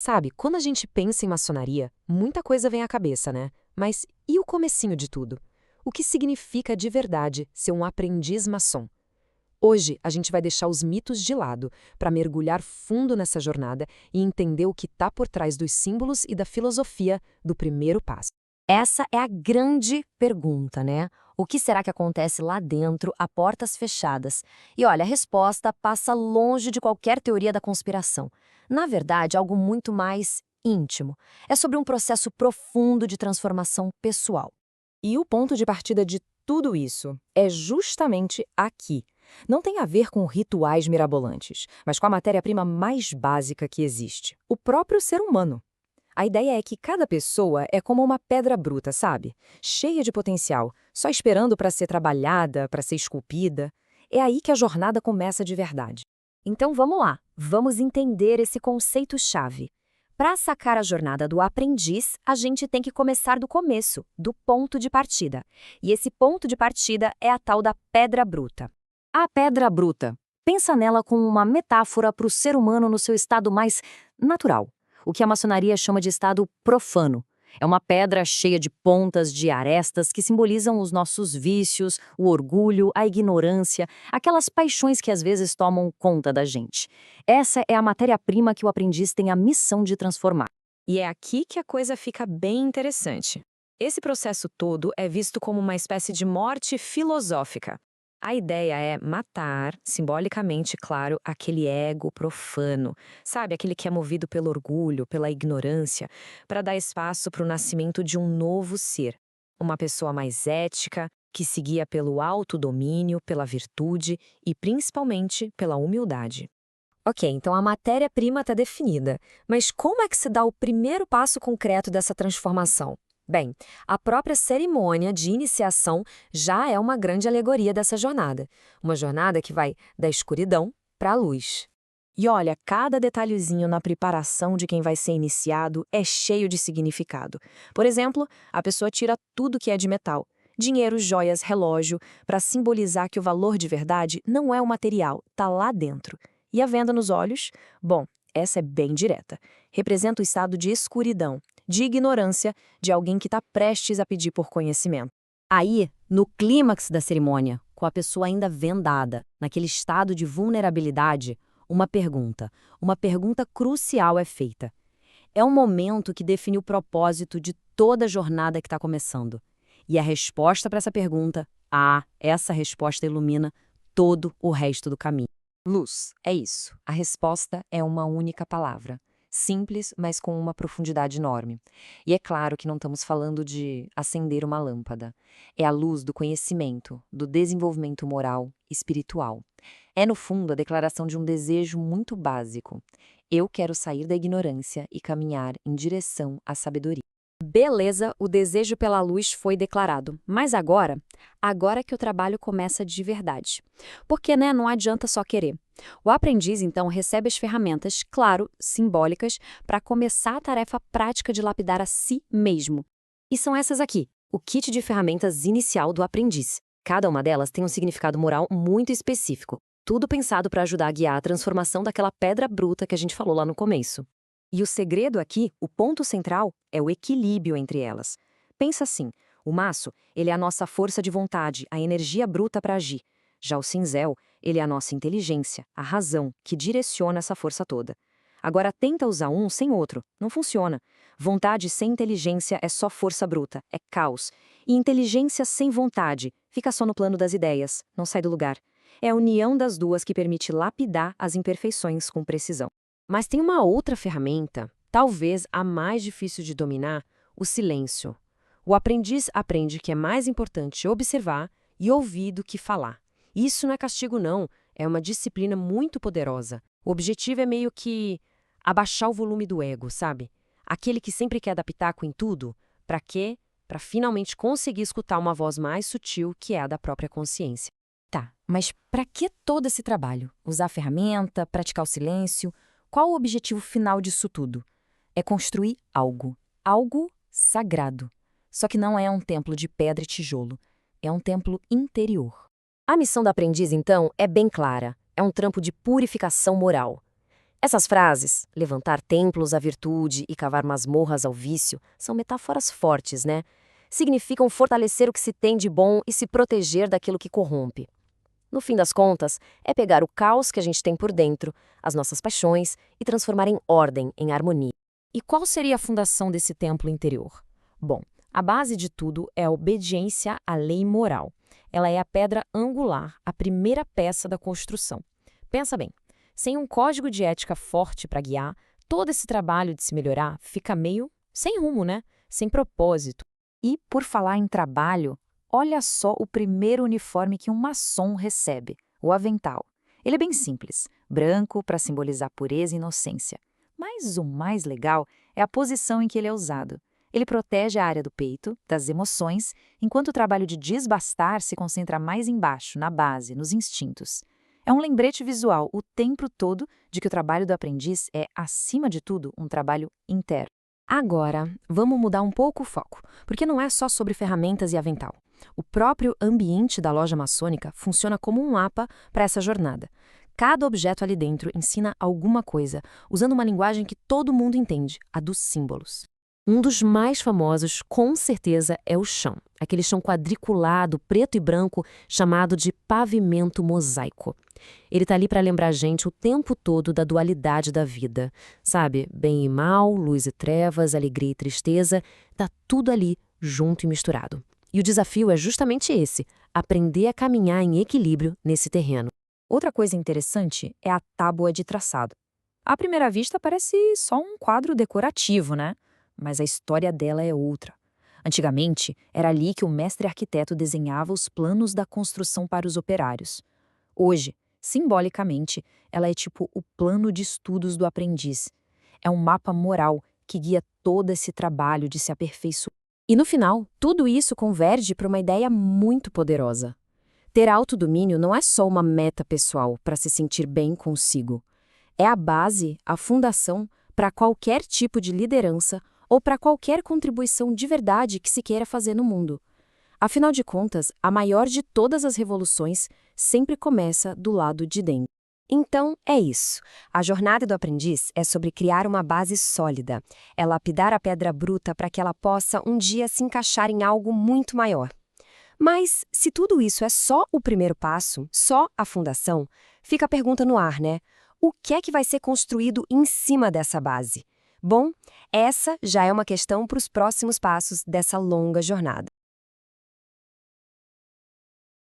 Sabe, quando a gente pensa em maçonaria, muita coisa vem à cabeça, né? Mas e o comecinho de tudo? O que significa de verdade ser um aprendiz maçom? Hoje a gente vai deixar os mitos de lado para mergulhar fundo nessa jornada e entender o que está por trás dos símbolos e da filosofia do primeiro passo. Essa é a grande pergunta, né? O que será que acontece lá dentro, a portas fechadas? E olha, a resposta passa longe de qualquer teoria da conspiração. Na verdade, algo muito mais íntimo. É sobre um processo profundo de transformação pessoal. E o ponto de partida de tudo isso é justamente aqui. Não tem a ver com rituais mirabolantes, mas com a matéria-prima mais básica que existe: o próprio ser humano. A ideia é que cada pessoa é como uma pedra bruta, sabe? Cheia de potencial, só esperando para ser trabalhada, para ser esculpida. É aí que a jornada começa de verdade. Então vamos lá, vamos entender esse conceito-chave. Para sacar a jornada do aprendiz, a gente tem que começar do começo, do ponto de partida. E esse ponto de partida é a tal da pedra bruta. A pedra bruta. Pensa nela como uma metáfora para o ser humano no seu estado mais natural, o que a maçonaria chama de estado profano. É uma pedra cheia de pontas, de arestas que simbolizam os nossos vícios, o orgulho, a ignorância, aquelas paixões que às vezes tomam conta da gente. Essa é a matéria-prima que o aprendiz tem a missão de transformar. E é aqui que a coisa fica bem interessante. Esse processo todo é visto como uma espécie de morte filosófica. A ideia é matar, simbolicamente, claro, aquele ego profano, sabe? Aquele que é movido pelo orgulho, pela ignorância, para dar espaço para o nascimento de um novo ser. Uma pessoa mais ética, que se guia pelo autodomínio, pela virtude e, principalmente, pela humildade. Ok, então a matéria-prima está definida, mas como é que se dá o primeiro passo concreto dessa transformação? Bem, a própria cerimônia de iniciação já é uma grande alegoria dessa jornada. Uma jornada que vai da escuridão para a luz. E olha, cada detalhezinho na preparação de quem vai ser iniciado é cheio de significado. Por exemplo, a pessoa tira tudo que é de metal, dinheiro, joias, relógio, para simbolizar que o valor de verdade não é o material, tá lá dentro. E a venda nos olhos? Bom, essa é bem direta. Representa o estado de escuridão, de ignorância de alguém que está prestes a pedir por conhecimento. Aí, no clímax da cerimônia, com a pessoa ainda vendada, naquele estado de vulnerabilidade, uma pergunta crucial é feita. É um momento que define o propósito de toda a jornada que está começando. E a resposta para essa pergunta, essa resposta ilumina todo o resto do caminho. Luz, é isso. A resposta é uma única palavra. Simples, mas com uma profundidade enorme. E é claro que não estamos falando de acender uma lâmpada. É a luz do conhecimento, do desenvolvimento moral, espiritual. É, no fundo, a declaração de um desejo muito básico. Eu quero sair da ignorância e caminhar em direção à sabedoria. Beleza, o desejo pela luz foi declarado. Mas agora que o trabalho começa de verdade. Porque, né, não adianta só querer. O aprendiz, então, recebe as ferramentas, claro, simbólicas, para começar a tarefa prática de lapidar a si mesmo. E são essas aqui, o kit de ferramentas inicial do aprendiz. Cada uma delas tem um significado moral muito específico. Tudo pensado para ajudar a guiar a transformação daquela pedra bruta que a gente falou lá no começo. E o segredo aqui, o ponto central, é o equilíbrio entre elas. Pensa assim, o maço, ele é a nossa força de vontade, a energia bruta para agir. Já o cinzel, ele é a nossa inteligência, a razão, que direciona essa força toda. Agora tenta usar um sem outro, não funciona. Vontade sem inteligência é só força bruta, é caos. E inteligência sem vontade fica só no plano das ideias, não sai do lugar. É a união das duas que permite lapidar as imperfeições com precisão. Mas tem uma outra ferramenta, talvez a mais difícil de dominar, o silêncio. O aprendiz aprende que é mais importante observar e ouvir do que falar. Isso não é castigo, não. É uma disciplina muito poderosa. O objetivo é meio que abaixar o volume do ego, sabe? Aquele que sempre quer dar pitaco em tudo. Para quê? Para finalmente conseguir escutar uma voz mais sutil, que é a da própria consciência. Tá, mas para que todo esse trabalho? Usar a ferramenta, praticar o silêncio? Qual o objetivo final disso tudo? É construir algo sagrado. Só que não é um templo de pedra e tijolo, é um templo interior. A missão do aprendiz, então, é bem clara. É um trampo de purificação moral. Essas frases, levantar templos à virtude e cavar masmorras ao vício, são metáforas fortes, né? Significam fortalecer o que se tem de bom e se proteger daquilo que corrompe. No fim das contas, é pegar o caos que a gente tem por dentro, as nossas paixões, e transformar em ordem, em harmonia. E qual seria a fundação desse templo interior? Bom, a base de tudo é a obediência à lei moral. Ela é a pedra angular, a primeira peça da construção. Pensa bem, sem um código de ética forte para guiar, todo esse trabalho de se melhorar fica meio sem rumo, né? Sem propósito. E, por falar em trabalho, olha só o primeiro uniforme que um maçom recebe, o avental. Ele é bem simples, branco para simbolizar pureza e inocência. Mas o mais legal é a posição em que ele é usado. Ele protege a área do peito, das emoções, enquanto o trabalho de desbastar se concentra mais embaixo, na base, nos instintos. É um lembrete visual o tempo todo de que o trabalho do aprendiz é, acima de tudo, um trabalho interno. Agora, vamos mudar um pouco o foco, porque não é só sobre ferramentas e avental. O próprio ambiente da loja maçônica funciona como um mapa para essa jornada. Cada objeto ali dentro ensina alguma coisa, usando uma linguagem que todo mundo entende, a dos símbolos. Um dos mais famosos, com certeza, é o chão. Aquele chão quadriculado, preto e branco, chamado de pavimento mosaico. Ele está ali para lembrar a gente o tempo todo da dualidade da vida. Sabe, bem e mal, luz e trevas, alegria e tristeza, tá tudo ali, junto e misturado. E o desafio é justamente esse, aprender a caminhar em equilíbrio nesse terreno. Outra coisa interessante é a tábua de traçado. À primeira vista parece só um quadro decorativo, né? Mas a história dela é outra. Antigamente, era ali que o mestre arquiteto desenhava os planos da construção para os operários. Hoje, simbolicamente, ela é tipo o plano de estudos do aprendiz. É um mapa moral que guia todo esse trabalho de se aperfeiçoar. E no final, tudo isso converge para uma ideia muito poderosa. Ter autodomínio não é só uma meta pessoal para se sentir bem consigo. É a base, a fundação para qualquer tipo de liderança ou para qualquer contribuição de verdade que se queira fazer no mundo. Afinal de contas, a maior de todas as revoluções sempre começa do lado de dentro. Então, é isso. A jornada do aprendiz é sobre criar uma base sólida. É lapidar a pedra bruta para que ela possa um dia se encaixar em algo muito maior. Mas, se tudo isso é só o primeiro passo, só a fundação, fica a pergunta no ar, né? O que é que vai ser construído em cima dessa base? Bom, essa já é uma questão para os próximos passos dessa longa jornada.